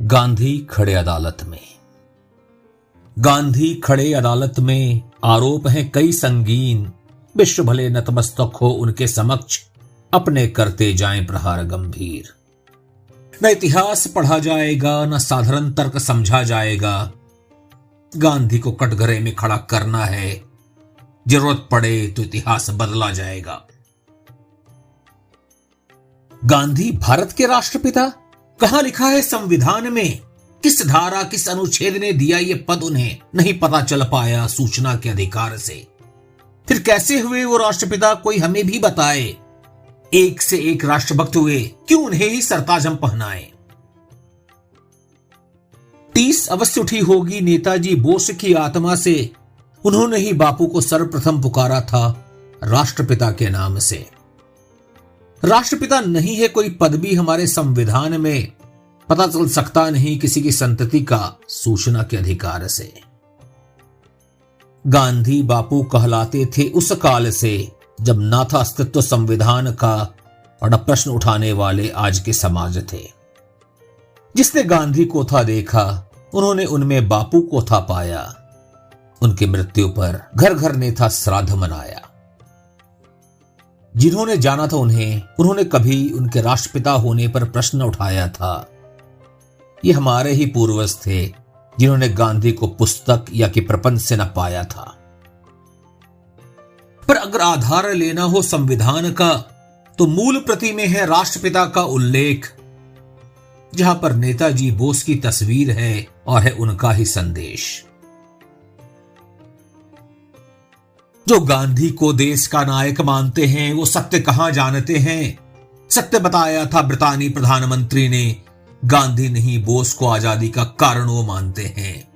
गांधी खड़े अदालत में। गांधी खड़े अदालत में, आरोप हैं कई संगीन। विश्व भले नतमस्तक हो उनके समक्ष, अपने करते जाएं प्रहार गंभीर। न इतिहास पढ़ा जाएगा, न साधारण तर्क समझा जाएगा। गांधी को कटघरे में खड़ा करना है, जरूरत पड़े तो इतिहास बदला जाएगा। गांधी भारत के राष्ट्रपिता? कहां लिखा है संविधान में? किस धारा किस अनुच्छेद ने दिया ये पद उन्हें? नहीं पता चल पाया सूचना के अधिकार से। फिर कैसे हुए वो राष्ट्रपिता, कोई हमें भी बताए। एक से एक राष्ट्रभक्त हुए, क्यों उन्हें ही सरताज हम पहनाए। टीस अवश्य उठी होगी नेताजी बोस की आत्मा से। उन्होंने ही बापू को सर्वप्रथम पुकारा था राष्ट्रपिता के नाम से। राष्ट्रपिता नहीं है कोई पद भी हमारे संविधान में, पता चल सकता नहीं किसी की संतति का सूचना के अधिकार से। गांधी बापू कहलाते थे उस काल से जब ना था अस्तित्व संविधान का, और न प्रश्न उठाने वाले आज के समाज थे। जिसने गांधी को था देखा, उन्होंने उनमें बापू को था पाया। उनकी मृत्यु पर घर घर ने था श्राद्ध मनाया। जिन्होंने जाना था उन्होंने कभी उनके राष्ट्रपिता होने पर प्रश्न उठाया था। ये हमारे ही पूर्वज थे जिन्होंने गांधी को पुस्तक या कि प्रपंच से न पाया था। पर अगर आधार लेना हो संविधान का, तो मूल प्रति में है राष्ट्रपिता का उल्लेख, जहां पर नेताजी बोस की तस्वीर है और है उनका ही संदेश। जो गांधी को देश का नायक मानते हैं, वो सत्य कहां जानते हैं। सत्य बताया था ब्रितानी प्रधानमंत्री ने, गांधी नहीं बोस को आजादी का कारण वो मानते हैं।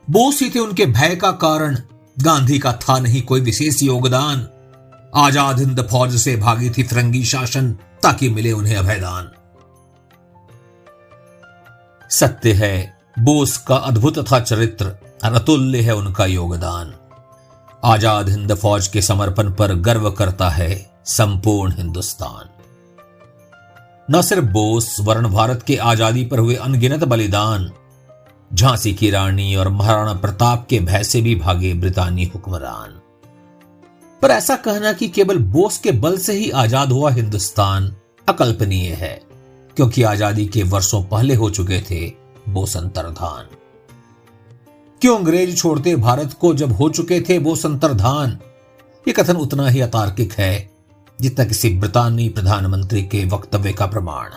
बोस ही थे उनके भय का कारण, गांधी का था नहीं कोई विशेष योगदान। आजाद हिंद फौज से भागी थी फिरंगी शासन, ताकि मिले उन्हें अभयदान। सत्य है बोस का अद्भुत था चरित्र, अतुल्य है उनका योगदान। आजाद हिंद फौज के समर्पण पर गर्व करता है संपूर्ण हिंदुस्तान। न सिर्फ बोस, वर्ण भारत के आजादी पर हुए अनगिनत बलिदान। झांसी की रानी और महाराणा प्रताप के भय से भी भागे ब्रितानी हुक्मरान। पर ऐसा कहना कि केवल बोस के बल से ही आजाद हुआ हिंदुस्तान अकल्पनीय है, क्योंकि आजादी के वर्षों पहले हो चुके थे बोस अंतर्धान। क्यों अंग्रेज छोड़ते भारत को जब हो चुके थे बोस अंतर्धान? ये कथन उतना ही अतार्किक है जितना किसी ब्रितानी प्रधानमंत्री के वक्तव्य का प्रमाण।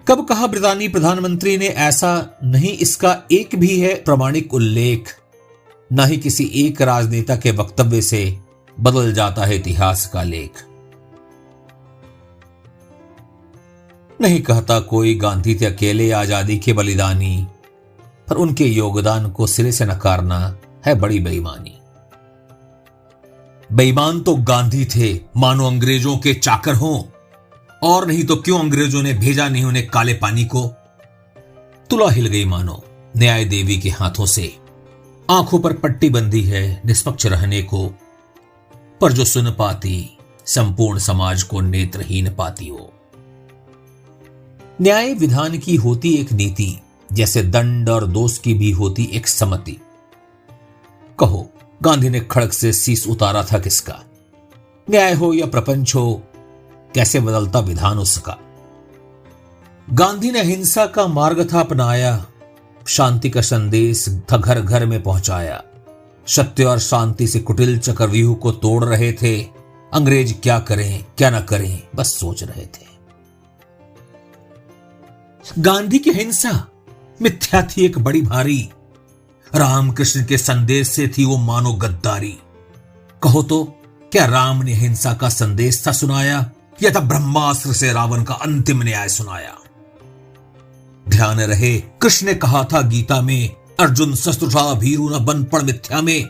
कब कहा ब्रितानी प्रधानमंत्री ने ऐसा नहीं, इसका एक भी है प्रमाणिक उल्लेख। न ही किसी एक राजनेता के वक्तव्य से बदल जाता है इतिहास का लेख। नहीं कहता कोई गांधी थे अकेले आजादी के बलिदानी, पर उनके योगदान को सिरे से नकारना है बड़ी बेईमानी। बेईमान तो गांधी थे, मानो अंग्रेजों के चाकर हों, और नहीं तो क्यों अंग्रेजों ने भेजा नहीं उन्हें काले पानी को। तुला हिल गई मानो न्याय देवी के हाथों से। आंखों पर पट्टी बंदी है निष्पक्ष रहने को, पर जो सुन पाती संपूर्ण समाज को नेत्रहीन पाती हो। न्याय विधान की होती एक नीति, जैसे दंड और दोष की भी होती एक सम्मति। कहो गांधी ने खड़क से शीश उतारा था किसका? न्याय हो या प्रपंच हो, कैसे बदलता विधान उसका। गांधी ने हिंसा का मार्ग था अपनाया, शांति का संदेश था घर घर में पहुंचाया। सत्य और शांति से कुटिल चक्रव्यूह को तोड़ रहे थे। अंग्रेज क्या करें क्या ना करें, बस सोच रहे थे। गांधी की हिंसा मिथ्या थी एक बड़ी भारी, रामकृष्ण के संदेश से थी वो मानो गद्दारी। कहो तो क्या राम ने हिंसा का संदेश था सुनाया, या था ब्रह्मास्त्र से रावण का अंतिम न्याय सुनाया। ध्यान रहे कृष्ण ने कहा था गीता में, अर्जुन शस्त्र उठा भीरू न बन पड़ मिथ्या में।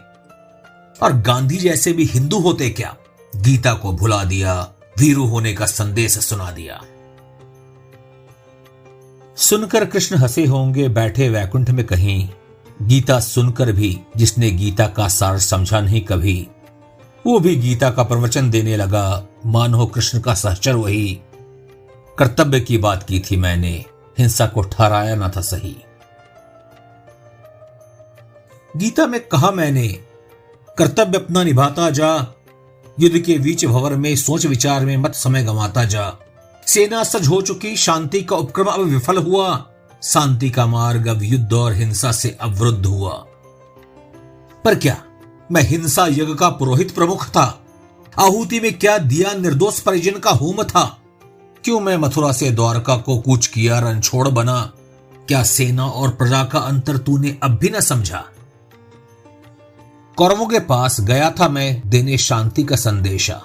और गांधी जैसे भी हिंदू होते क्या, गीता को भुला दिया, भीरू होने का संदेश सुना दिया। सुनकर कृष्ण हंसे होंगे बैठे वैकुंठ में कहीं। गीता सुनकर भी जिसने गीता का सार समझा नहीं कभी, वो भी गीता का प्रवचन देने लगा, मानो कृष्ण का सहचर वही। कर्तव्य की बात की थी मैंने, हिंसा को ठहराया न था सही। गीता में कहा मैंने, कर्तव्य अपना निभाता जा, युद्ध के बीच भंवर में सोच विचार में मत समय गंवाता जा। सेना सज हो चुकी, शांति का उपक्रम अब विफल हुआ, शांति का मार्ग अब युद्ध और हिंसा से अवरुद्ध हुआ। पर क्या मैं हिंसा यज्ञ का पुरोहित प्रमुख था? आहुति में क्या दिया निर्दोष परिजन का होम था? क्यों मैं मथुरा से द्वारका को कूच किया रणछोड़ बना? क्या सेना और प्रजा का अंतर तूने अब भी न समझा? कौरवों के पास गया था मैं देने शांति का संदेशा,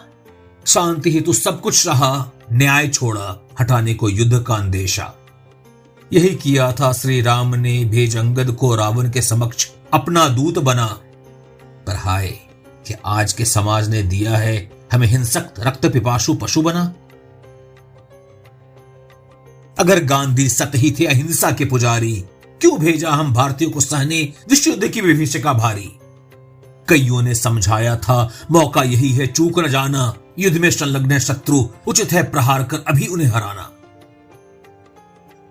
शांति ही तो सब कुछ रहा, न्याय छोड़ा हटाने को युद्ध का अंदेशा। यही किया था श्री राम ने, भेज अंगद को रावण के समक्ष अपना दूत बना। पर हाय कि आज के समाज ने दिया है हमें हिंसक रक्त पिपासु पशु बना। अगर गांधी सत्य ही थे अहिंसा के पुजारी, क्यों भेजा हम भारतीयों को सहने विश्व युद्ध की विभीषिका भारी? कईयों ने समझाया था मौका यही है, चूक न जाना, युद्ध में संलग्न शत्रु उचित है प्रहार कर अभी उन्हें हराना।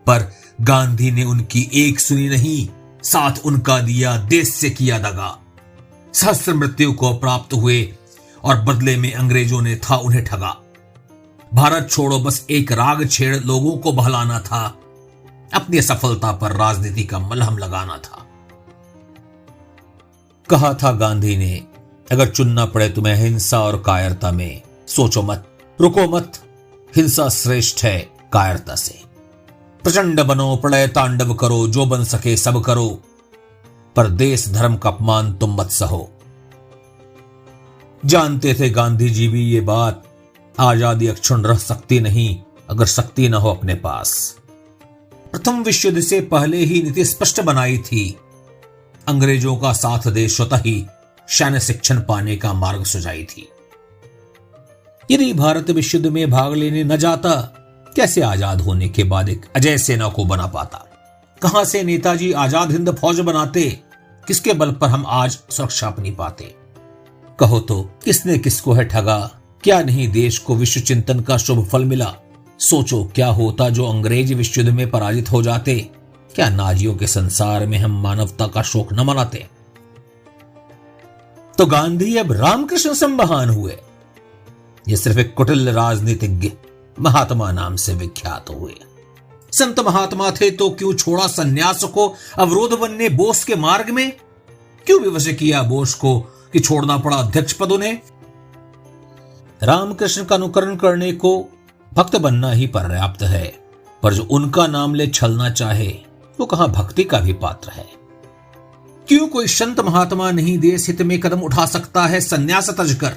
पर गांधी ने उनकी एक सुनी नहीं, साथ उनका दिया देश से किया दगा। सहस्त्र मृत्यु को प्राप्त हुए और बदले में अंग्रेजों ने था उन्हें ठगा। भारत छोड़ो बस एक राग छेड़ लोगों को बहलाना था, अपनी असफलता पर राजनीति का मलहम लगाना था। कहा था गांधी ने, अगर चुनना पड़े तुम्हें हिंसा और कायरता में, सोचो मत, रुको मत, हिंसा श्रेष्ठ है कायरता से। प्रचंड बनो, प्रलय तांडव करो, जो बन सके सब करो, पर देश धर्म का अपमान तुम मत सहो। जानते थे गांधी जी भी ये बात, आजादी अक्षुण रह सकती नहीं अगर शक्ति न हो अपने पास। प्रथम विश्व युद्ध से पहले ही नीति स्पष्ट बनाई थी, अंग्रेजों का साथ दे स्वतः ही सैन्य शिक्षण पाने का मार्ग सुझाई थी। यदि भारत विश्व युद्ध में भाग लेने न जाता, कैसे आजाद होने के बाद एक अजय सेना को बना पाता? कहां से नेताजी आजाद हिंद फौज बनाते? किसके बल पर हम आज सुरक्षा अपनी पाते? कहो तो किसने किसको है ठगा? क्या नहीं देश को विश्व चिंतन का शुभ फल मिला? सोचो क्या होता जो अंग्रेज विश्व युद्ध में पराजित हो जाते? क्या नाजियों के संसार में हम मानवता का शोक न मनाते? तो गांधी अब रामकृष्ण से महान हुए, ये सिर्फ एक कुटिल राजनीतिज्ञ महात्मा नाम से विख्यात हुए। संत महात्मा थे तो क्यों छोड़ा सन्यास को अवरोध बनने बोस के मार्ग में? क्यों विवश किया बोस को कि छोड़ना पड़ा अध्यक्ष पद उन्हें? रामकृष्ण का अनुकरण करने को भक्त बनना ही पर्याप्त है, पर जो उनका नाम ले छलना चाहे वो कहां भक्ति का भी पात्र है? क्यों कोई संत महात्मा नहीं देश हित में कदम उठा सकता है सन्यास तजकर?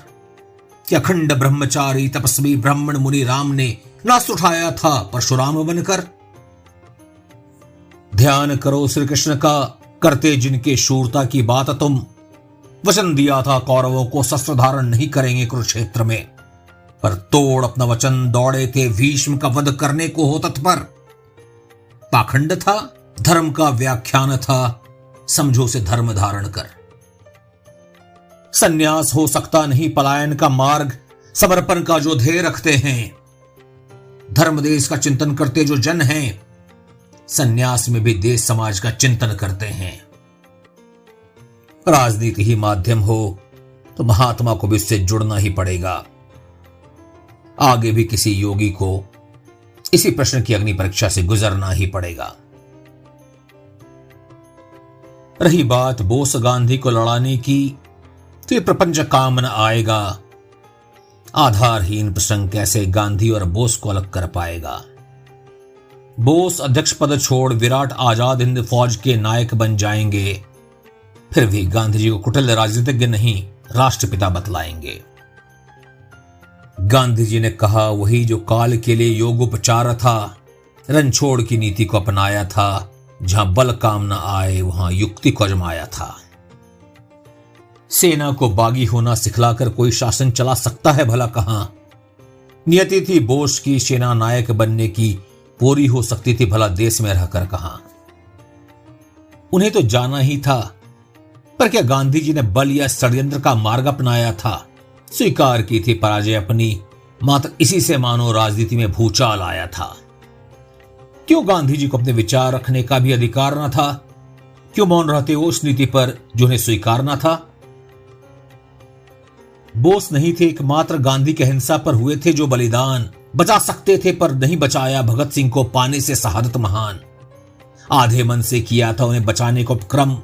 कि अखंड ब्रह्मचारी तपस्वी ब्राह्मण मुनि राम ने नास उठाया था परशुराम बनकर। ध्यान करो श्री कृष्ण का, करते जिनके शूरता की बात तुम। वचन दिया था कौरवों को शस्त्र धारण नहीं करेंगे कुरुक्षेत्र में, पर तोड़ अपना वचन दौड़े थे भीष्म का वध करने को हो तत्पर। पाखंड था, धर्म का व्याख्यान था, समझो से धर्म धारण कर। सन्यास हो सकता नहीं पलायन का मार्ग, समर्पण का जो ध्येय रखते हैं। धर्म देश का चिंतन करते जो जन हैं, सन्यास में भी देश समाज का चिंतन करते हैं। राजनीति ही माध्यम हो तो महात्मा को भी उससे जुड़ना ही पड़ेगा। आगे भी किसी योगी को इसी प्रश्न की अग्नि परीक्षा से गुजरना ही पड़ेगा। रही बात बोस गांधी को लड़ाने की, तो ये प्रपंच काम न आएगा। आधारहीन प्रसंग कैसे गांधी और बोस को अलग कर पाएगा? बोस अध्यक्ष पद छोड़ विराट आजाद हिंद फौज के नायक बन जाएंगे, फिर भी गांधी जी को कुटिल राजनीतिज्ञ नहीं राष्ट्रपिता बतलाएंगे। गांधी जी ने कहा वही जो काल के लिए योगोपचार था, रणछोड़ की नीति को अपनाया था, जहां बल काम न आए वहां युक्ति को आजमाया था। सेना को बागी होना सिखलाकर कोई शासन चला सकता है भला कहां? नियति थी बोस की सेना नायक बनने की, पूरी हो सकती थी भला देश में रहकर कहां? उन्हें तो जाना ही था, पर क्या गांधी जी ने बल या षड्यंत्र का मार्ग अपनाया था? स्वीकार की थी पराजय अपनी, मात्र इसी से मानो राजनीति में भूचाल आया था। क्यों गांधी जी को अपने विचार रखने का भी अधिकार न था? क्यों मौन रहते उस नीति पर जो उन्हें स्वीकारना था? बोस नहीं थे एकमात्र गांधी के अहिंसा पर हुए थे जो बलिदान। बचा सकते थे पर नहीं बचाया भगत सिंह को पाने से शहादत महान। आधे मन से किया था उन्हें बचाने को उपक्रम।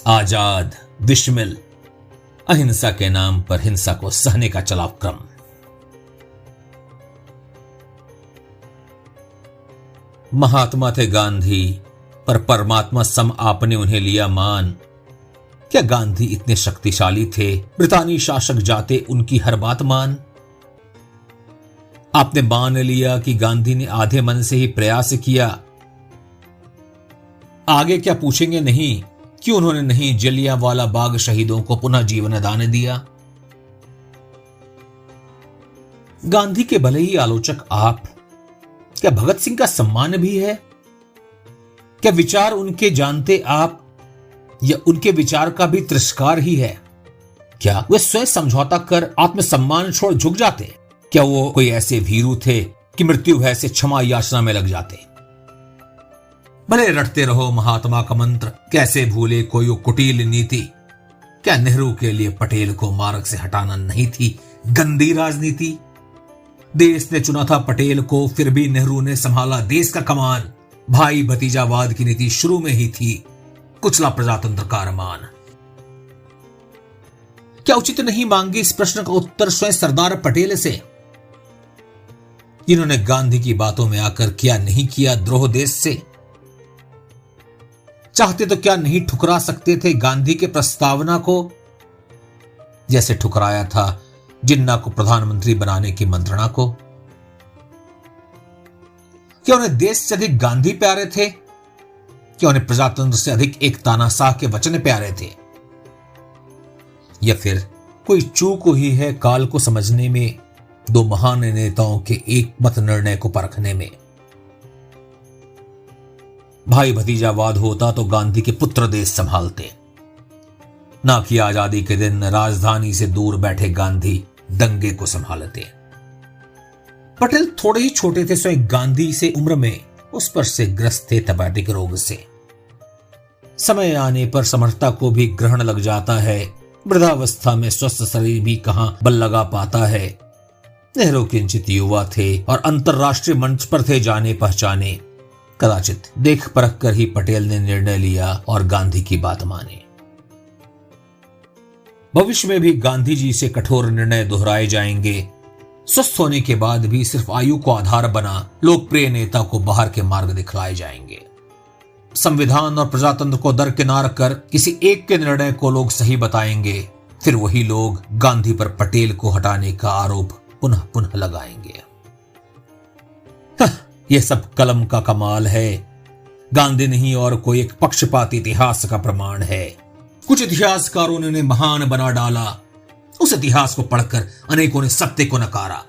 आजाद, विस्मिल, अहिंसा के नाम पर हिंसा को सहने का चला क्रम। महात्मा थे गांधी, पर परमात्मा सम आपने उन्हें लिया मान। क्या गांधी इतने शक्तिशाली थे, ब्रितानी शासक जाते उनकी हर बात मान? आपने मान लिया कि गांधी ने आधे मन से ही प्रयास किया। आगे क्या पूछेंगे नहीं? क्यों उन्होंने नहीं जलियांवाला बाग शहीदों को पुनः जीवन दान दिया? गांधी के भले ही आलोचक आप, क्या भगत सिंह का सम्मान भी है? क्या विचार उनके जानते आप, या उनके विचार का भी तिरस्कार ही है? क्या वे स्वयं समझौता कर आत्मसम्मान छोड़ झुक जाते? क्या वो कोई ऐसे भीरू थे कि मृत्यु भय से क्षमा याचना में लग जाते? भले रटते रहो महात्मा का मंत्र, कैसे भूले कोई वो कुटिल नीति। क्या नेहरू के लिए पटेल को मार्ग से हटाना नहीं थी गंदी राजनीति? देश ने चुना था पटेल को, फिर भी नेहरू ने संभाला देश का कमान। भाई भतीजावाद की नीति शुरू में ही थी, कुचला प्रजातंत्र का अरमान। क्या उचित नहीं मांगे इस प्रश्न का उत्तर स्वयं सरदार पटेल से, जिन्होंने गांधी की बातों में आकर क्या नहीं किया द्रोह देश से? चाहते तो क्या नहीं ठुकरा सकते थे गांधी के प्रस्तावना को, जैसे ठुकराया था जिन्ना को प्रधानमंत्री बनाने की मंत्रणा को? क्या उन्हें देश से अधिक गांधी प्यारे थे? क्या उन्हें प्रजातंत्र से अधिक एक तानाशाह के वचन प्यारे थे? या फिर कोई चूक हुई है काल को समझने में, दो महान नेताओं के एक मत निर्णय को परखने में? भाई भतीजावाद होता तो गांधी के पुत्र देश संभालते, ना कि आजादी के दिन राजधानी से दूर बैठे गांधी दंगे को संभालते। पटेल थोड़े ही छोटे थे स्वयं गांधी से उम्र में, उस पर से ग्रस्त थे तपेदिक रोग से। समय आने पर समर्थता को भी ग्रहण लग जाता है, वृद्धावस्था में स्वस्थ शरीर भी कहां बल लगा पाता है। नेहरू किंचित युवा थे और अंतरराष्ट्रीय मंच पर थे जाने पहचाने। कदाचित देख परख कर ही पटेल ने निर्णय लिया और गांधी की बात माने। भविष्य में भी गांधी जी से कठोर निर्णय दोहराए जाएंगे। स्वस्थ होने के बाद भी सिर्फ आयु को आधार बना लोकप्रिय नेता को बाहर के मार्ग दिखलाए जाएंगे। संविधान और प्रजातंत्र को दरकिनार कर किसी एक के निर्णय को लोग सही बताएंगे, फिर वही लोग गांधी पर पटेल को हटाने का आरोप पुनः पुनः लगाएंगे। यह सब कलम का कमाल है, गांधी नहीं और कोई एक पक्षपाती इतिहास का प्रमाण है। कुछ इतिहासकारों ने उन्हें महान बना डाला, उस इतिहास को पढ़कर अनेकों ने सत्य को नकारा।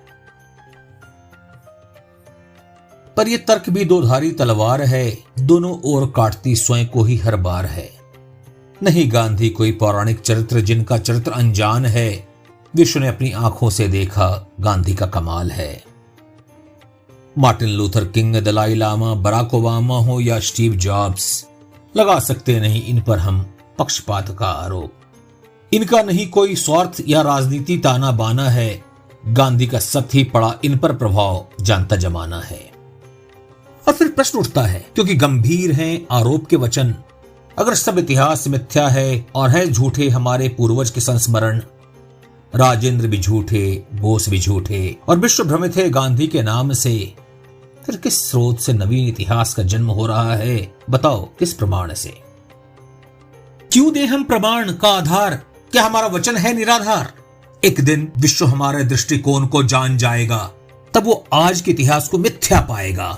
पर यह तर्क भी दो धारी तलवार है, दोनों ओर काटती स्वयं को ही हर बार है। नहीं गांधी कोई पौराणिक चरित्र जिनका चरित्र अनजान है, विश्व ने अपनी आंखों से देखा गांधी का कमाल है। Martin Luther King, Dalai Lama, Barack Obama हो या स्टीव जॉब्स, लगा सकते नहीं इन पर हम पक्षपात का आरोप। इनका नहीं कोई स्वार्थ या राजनीति ताना बाना है, गांधी का सत्य ही पड़ा इन पर प्रभाव जानता जमाना है। और फिर प्रश्न उठता है, क्योंकि गंभीर हैं आरोप के वचन, अगर सब इतिहास मिथ्या है और है झूठे हमारे पूर्वज के संस्मरण, राजेंद्र भी झूठे, बोस भी झूठे और विश्व भ्रमित है गांधी के नाम से, फिर किस स्रोत से नवीन इतिहास का जन्म हो रहा है? बताओ किस प्रमाण से? क्यों दे हम प्रमाण का आधार? क्या हमारा वचन है निराधार? एक दिन विश्व हमारे दृष्टिकोण को जान जाएगा, तब वो आज के इतिहास को मिथ्या पाएगा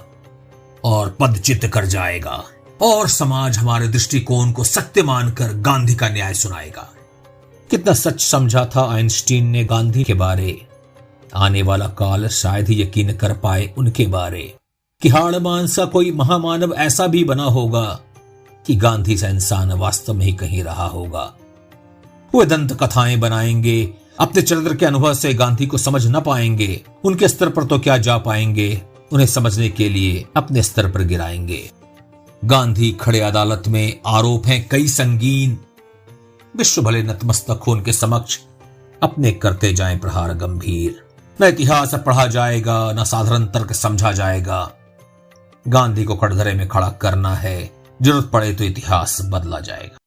और पदच्युत कर जाएगा, और समाज हमारे दृष्टिकोण को सत्य मानकर गांधी का न्याय सुनाएगा। कितना सच समझा था आइंस्टीन ने गांधी के बारे, आने वाला काल शायद ही यकीन कर पाए उनके बारे, कि हाड़ मांस का कोई महामानव ऐसा भी बना होगा कि गांधी सा इंसान वास्तव में ही कहीं रहा होगा। वे दंत कथाएं बनाएंगे, अपने चरित्र के अनुभव से गांधी को समझ न पाएंगे, उनके स्तर पर तो क्या जा पाएंगे, उन्हें समझने के लिए अपने स्तर पर गिराएंगे। गांधी खड़े अदालत में, आरोप हैं कई संगीन। विश्व भले नतमस्तक हो उनके समक्ष, अपने करते जाएं प्रहार गंभीर। न इतिहास पढ़ा जाएगा, न साधारण तर्क समझा जाएगा। गांधी को कटघरे में खड़ा करना है, जरूरत पड़े तो इतिहास बदला जाएगा।